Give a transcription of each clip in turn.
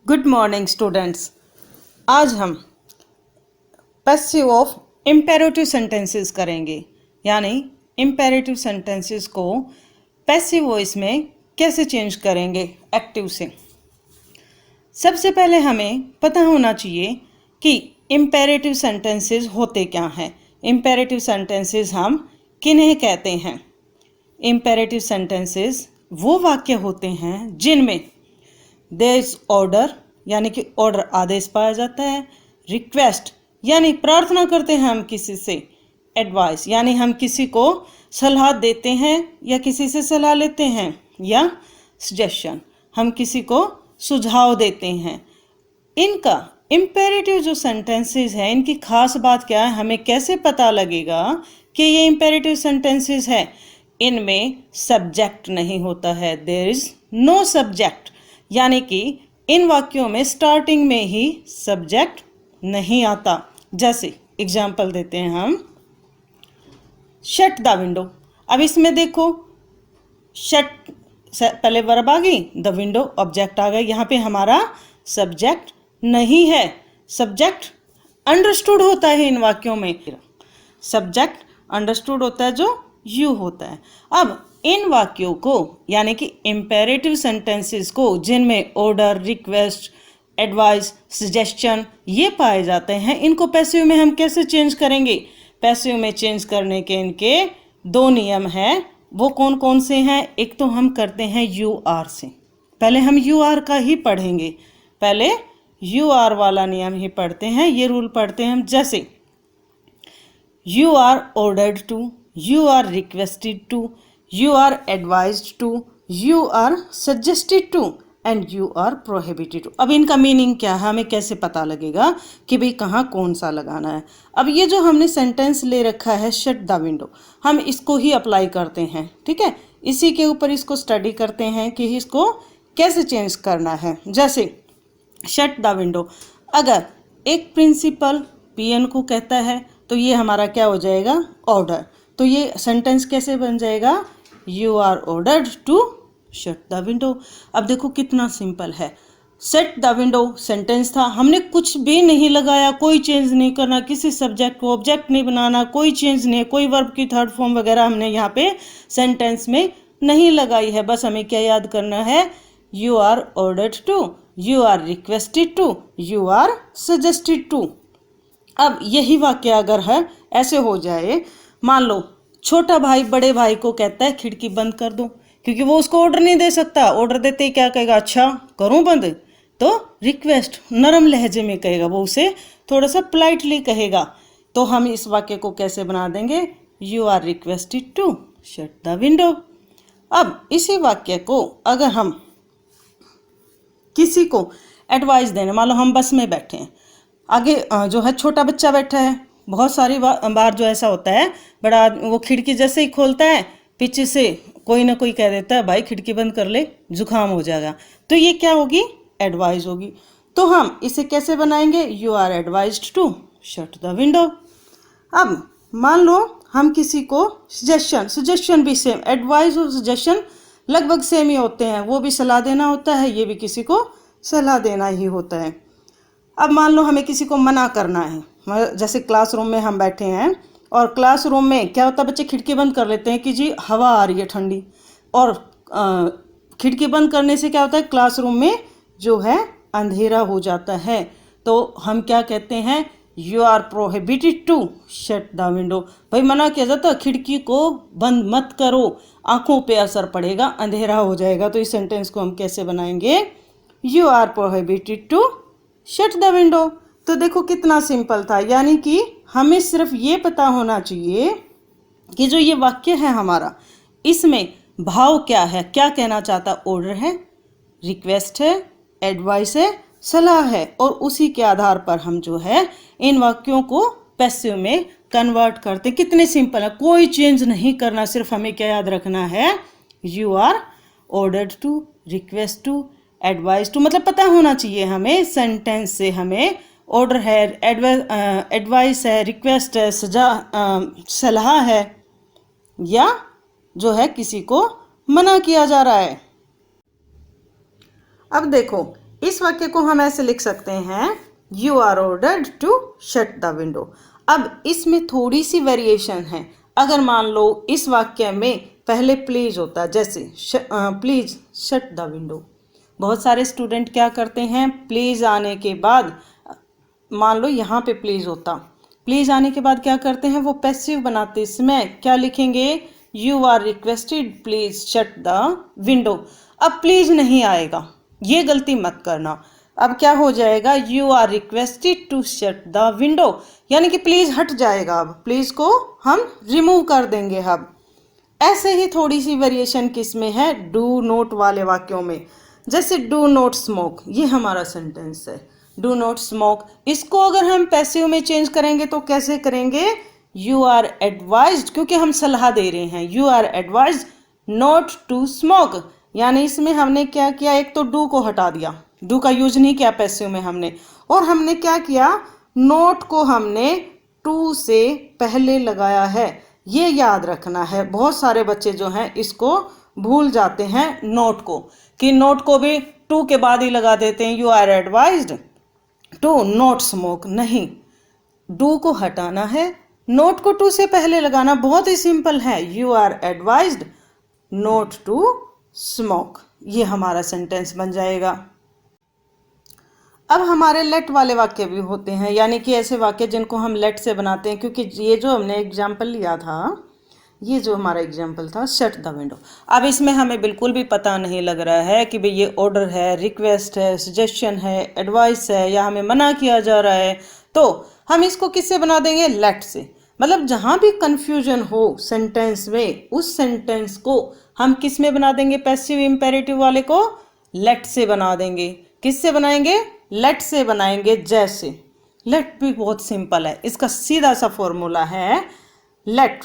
Good morning students. आज हम passive of imperative sentences करेंगे, यानी इम्पेरेटिव सेंटेंसेस को पैसिव वॉइस में कैसे चेंज करेंगे एक्टिव से। सबसे पहले हमें पता होना चाहिए कि इम्पेरेटिव सेंटेंसेस होते क्या हैं। इम्पेरेटिव सेंटेंसेस हम किन्हें कहते हैं। इम्पेरेटिव सेंटेंसेस वो वाक्य होते हैं जिनमें देयर इज ऑर्डर यानी कि ऑर्डर आदेश पाया जाता है, रिक्वेस्ट यानी प्रार्थना करते हैं हम किसी से, एडवाइस यानी हम किसी को सलाह देते हैं या किसी से सलाह लेते हैं, या सजेशन हम किसी को सुझाव देते हैं। इनका इम्पेरेटिव जो सेंटेंसेस है, इनकी खास बात क्या है, हमें कैसे पता लगेगा कि ये इम्पेरेटिव सेंटेंसेस है। इनमें सब्जेक्ट नहीं होता है, देयर इज नो सब्जेक्ट, यानी कि इन वाक्यों में स्टार्टिंग में ही सब्जेक्ट नहीं आता। जैसे एग्जाम्पल देते हैं हम, शट द विंडो। अब इसमें देखो, शट पहले वर्ब आ गई, द विंडो ऑब्जेक्ट आ गया। यहाँ पे हमारा सब्जेक्ट नहीं है। सब्जेक्ट अंडरस्टूड होता है इन वाक्यों में, सब्जेक्ट अंडरस्टूड होता है जो यू होता है। अब इन वाक्यों को यानी कि इम्पेरेटिव सेंटेंसेस को जिनमें ऑर्डर, रिक्वेस्ट, एडवाइस, सजेशन ये पाए जाते हैं, इनको पैसिव में हम कैसे चेंज करेंगे। पैसिव में चेंज करने के इनके दो नियम हैं। वो कौन कौन से हैं? एक तो हम करते हैं यू आर से। पहले हम यू आर का ही पढ़ेंगे, पहले यू आर वाला नियम ही पढ़ते हैं। ये रूल पढ़ते हैं हम, जैसे you are ordered to, you are requested to, you are advised to, you are suggested to and you are prohibited to। अब इनका मीनिंग क्या है, हमें कैसे पता लगेगा कि भाई कहाँ कौन सा लगाना है। अब ये जो हमने सेंटेंस ले रखा है शट द विंडो, हम इसको ही अप्लाई करते हैं, ठीक है। इसी के ऊपर इसको स्टडी करते हैं कि इसको कैसे चेंज करना है। जैसे शट द विंडो, अगर एक प्रिंसिपल पीएन को कहता है तो ये हमारा क्या हो जाएगा, ऑर्डर। तो ये सेंटेंस कैसे बन जाएगा, you are ordered to shut the window. अब देखो कितना सिंपल है। शट द विंडो सेंटेंस था, हमने कुछ भी नहीं लगाया, कोई चेंज नहीं करना, किसी सब्जेक्ट को ऑब्जेक्ट नहीं बनाना, कोई चेंज नहीं, कोई वर्ब की थर्ड फॉर्म वगैरह हमने यहाँ पे सेंटेंस में नहीं लगाई है। बस हमें क्या याद करना है, you are ordered to, you are requested to, you are suggested to. अब यही वाक्य अगर है ऐसे हो जाए, मान लो छोटा भाई बड़े भाई को कहता है खिड़की बंद कर दो, क्योंकि वो उसको ऑर्डर नहीं दे सकता। ऑर्डर देते ही क्या कहेगा, अच्छा करूं बंद, तो रिक्वेस्ट नरम लहजे में कहेगा, वो उसे थोड़ा सा पोलाइटली कहेगा। तो हम इस वाक्य को कैसे बना देंगे, you are requested to shut the window. अब इसी वाक्य को अगर हम किसी को एडवाइस देने, मान लो हम बस में बैठे हैं, आगे जो है छोटा बच्चा बैठा है। बहुत सारी बार जो ऐसा होता है, बड़ा वो खिड़की जैसे ही खोलता है, पीछे से कोई ना कोई कह देता है भाई खिड़की बंद कर ले, जुकाम हो जाएगा। तो ये क्या होगी, एडवाइस होगी। तो हम इसे कैसे बनाएंगे, you are advised to shut the window. अब मान लो हम किसी को सजेशन भी सेम, एडवाइस और सजेशन लगभग सेम ही होते हैं, वो भी सलाह देना होता है, ये भी किसी को सलाह देना ही होता है। अब मान लो हमें किसी को मना करना है, जैसे क्लासरूम में हम बैठे हैं और क्लासरूम में क्या होता है, बच्चे खिड़की बंद कर लेते हैं कि जी हवा आ रही है ठंडी, और खिड़की बंद करने से क्या होता है, क्लासरूम में जो है अंधेरा हो जाता है। तो हम क्या कहते हैं, you are prohibited to shut the window. भाई मना किया जाता है, खिड़की को बंद मत करो, आंखों पे असर पड़ेगा, अंधेरा हो जाएगा। तो इस सेंटेंस को हम कैसे बनाएंगे, you are prohibited to shut the window. तो देखो कितना सिंपल था, यानी कि हमें सिर्फ ये पता होना चाहिए कि जो ये वाक्य है हमारा, इसमें भाव क्या है, क्या कहना चाहता, ऑर्डर है, रिक्वेस्ट है, एडवाइस है, सलाह है, और उसी के आधार पर हम जो है इन वाक्यों को पैसिव में कन्वर्ट करते। कितने सिंपल है, कोई चेंज नहीं करना, सिर्फ हमें क्या याद रखना है, you are ordered to, request to, advice to. मतलब पता होना चाहिए हमें सेंटेंस से, हमें ऑर्डर है, एडवाइस है, रिक्वेस्ट है, सलाह है, या जो है किसी को मना किया जा रहा है। अब देखो इस वाक्य को हम ऐसे लिख सकते हैं, you are ordered to shut the window. अब इसमें थोड़ी सी वेरिएशन है। अगर मान लो इस वाक्य में पहले प्लीज होता, जैसे प्लीज शट द विंडो। बहुत सारे स्टूडेंट क्या करते हैं, प्लीज आने के बाद, मान लो यहाँ पे प्लीज होता, प्लीज आने के बाद क्या करते हैं, वो पैसिव बनाते। इसमें क्या लिखेंगे, you are requested please shut the window. अब प्लीज नहीं आएगा, ये गलती मत करना। अब क्या हो जाएगा, you are requested to shut the window, यानी कि प्लीज हट जाएगा। अब प्लीज को हम रिमूव कर देंगे। अब ऐसे ही थोड़ी सी वेरिएशन किस में है, डू नॉट वाले वाक्यों में। जैसे डू नॉट स्मोक, ये हमारा सेंटेंस है, डू नॉट स्मोक। इसको अगर हम पैसिव में चेंज करेंगे तो कैसे करेंगे, यू आर एडवाइज्ड, क्योंकि हम सलाह दे रहे हैं, you are advised not to smoke. यानी इसमें हमने क्या किया, एक तो डू को हटा दिया, डू का यूज नहीं किया पैसिव में हमने, और हमने क्या किया, नोट को हमने टू से पहले लगाया है। ये याद रखना है, बहुत सारे बच्चे जो हैं इसको भूल जाते हैं नोट को, कि नोट को भी टू के बाद ही लगा देते हैं, you are advised to not smoke. नहीं, डू को हटाना है, नोट को टू से पहले लगाना। बहुत ही सिंपल है, you are advised not to smoke. ये हमारा सेंटेंस बन जाएगा। अब हमारे लेट वाले वाक्य भी होते हैं, यानी कि ऐसे वाक्य जिनको हम लेट से बनाते हैं, क्योंकि ये जो हमने एग्जाम्पल लिया था, ये जो हमारा एग्जाम्पल था शट द विंडो। अब इसमें हमें बिल्कुल भी पता नहीं लग रहा है कि भाई ये ऑर्डर है, रिक्वेस्ट है, सजेशन है, एडवाइस है, या हमें मना किया जा रहा है। तो हम इसको किससे बना देंगे, लेट से। मतलब जहाँ भी कंफ्यूजन हो सेंटेंस में, उस सेंटेंस को हम किस में बना देंगे, पैसिव इंपेरेटिव वाले को लेट से बना देंगे। किससे बनाएंगे, लेट से बनाएंगे। जैसे लेट भी बहुत सिंपल है, इसका सीधा सा फॉर्मूला है लेट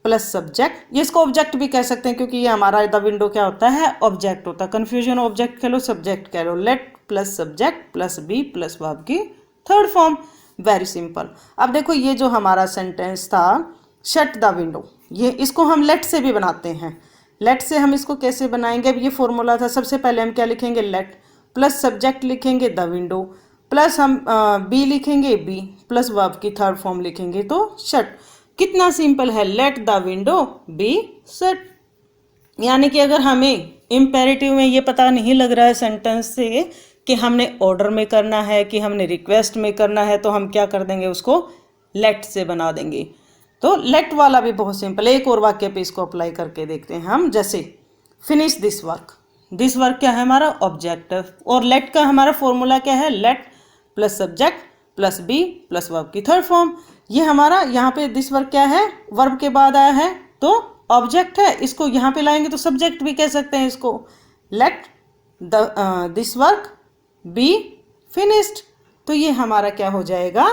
प्लस सब्जेक्ट। ये इसको ऑब्जेक्ट भी कह सकते हैं, क्योंकि ये हमारा द विंडो क्या होता है, ऑब्जेक्ट होता है। कन्फ्यूजन ऑब्जेक्ट कह लो, सब्जेक्ट कह लो। Let plus subject plus be plus verb की थर्ड फॉर्म। Very simple. अब देखो ये जो हमारा सेंटेंस था शट द विंडो, ये इसको हम लेट से भी बनाते हैं। लेट से हम इसको कैसे बनाएंगे, अब ये फॉर्मूला था। सबसे पहले हम क्या लिखेंगे, लेट प्लस सब्जेक्ट लिखेंगे द विंडो, प्लस हम बी लिखेंगे बी, प्लस वर्ब की थर्ड फॉर्म लिखेंगे तो शट। कितना सिंपल है, let the window be shut. यानी कि अगर हमें इम्पेरेटिव में ये पता नहीं लग रहा है सेंटेंस से कि हमने ऑर्डर में करना है कि हमने रिक्वेस्ट में करना है, तो हम क्या कर देंगे, उसको लेट से बना देंगे। तो लेट वाला भी बहुत सिंपल है। एक और वाक्य पे इसको अप्लाई करके देखते हैं हम। जैसे finish this work, this work क्या है, हमारा ऑब्जेक्ट, और लेट का हमारा फॉर्मूला क्या है, let plus subject plus be plus verb की थर्ड फॉर्म। ये हमारा यहाँ पे दिस वर्क क्या है, वर्ब के बाद आया है तो ऑब्जेक्ट है। इसको यहाँ पे लाएंगे तो सब्जेक्ट भी कह सकते हैं इसको। Let this work be finished. तो ये हमारा क्या हो जाएगा,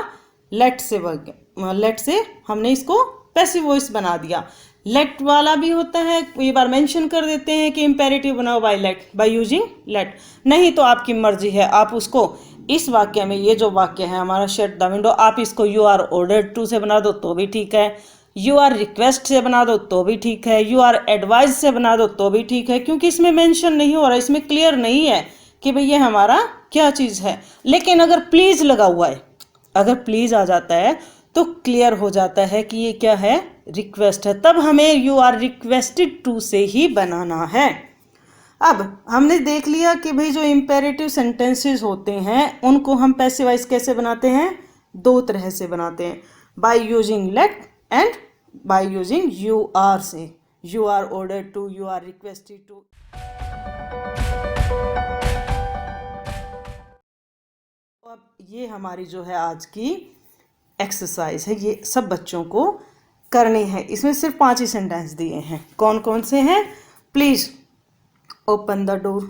लेट से वर्क, लेट से हमने इसको पैसिव वॉइस बना दिया। लेट वाला भी होता है, ये बार मेंशन कर देते हैं कि इम्पेरेटिव बनाओ by let, by using let. नहीं तो आपकी मर्जी है, आप उसको इस वाक्य में, ये जो वाक्य है हमारा शट द विंडो, आप इसको यू आर ऑर्डर्ड टू से बना दो तो भी ठीक है, यू आर रिक्वेस्ट से बना दो तो भी ठीक है, यू आर एडवाइज से बना दो तो भी ठीक है, क्योंकि इसमें मेंशन नहीं हो रहा, इसमें क्लियर नहीं है कि भाई ये हमारा क्या चीज़ है। लेकिन अगर प्लीज़ लगा हुआ है, अगर प्लीज़ आ जाता है तो क्लियर हो जाता है कि ये क्या है, रिक्वेस्ट है। तब हमें यू आर रिक्वेस्टेड टू से ही बनाना है। अब हमने देख लिया कि भाई जो इम्पेरेटिव सेंटेंसेस होते हैं उनको हम पैसिवाइज कैसे बनाते हैं, दो तरह से बनाते हैं, by using let and by using you are से। You are ordered to, you are requested to. अब ये हमारी जो है आज की एक्सरसाइज है, ये सब बच्चों को करनी है। इसमें सिर्फ 5 ही सेंटेंस दिए हैं। कौन कौन से हैं, प्लीज़ ओपन द डोर।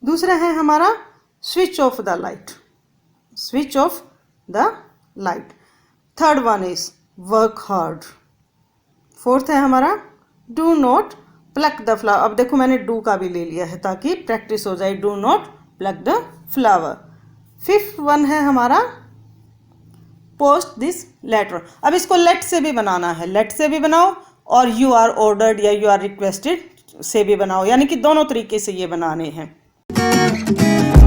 दूसरा है हमारा switch off the light, switch off the light. Third one is work hard. Fourth है हमारा do not plug the flower. अब देखो मैंने डू का भी ले लिया है ताकि प्रैक्टिस हो जाए, do not plug the flower. Fifth one है हमारा पोस्ट दिस लेटर। अब इसको लेट से भी बनाना है, लेट से भी बनाओ और यू आर ऑर्डर्ड या यू आर रिक्वेस्टेड से भी बनाओ, यानी कि दोनों तरीके से ये बनाने हैं। हैं।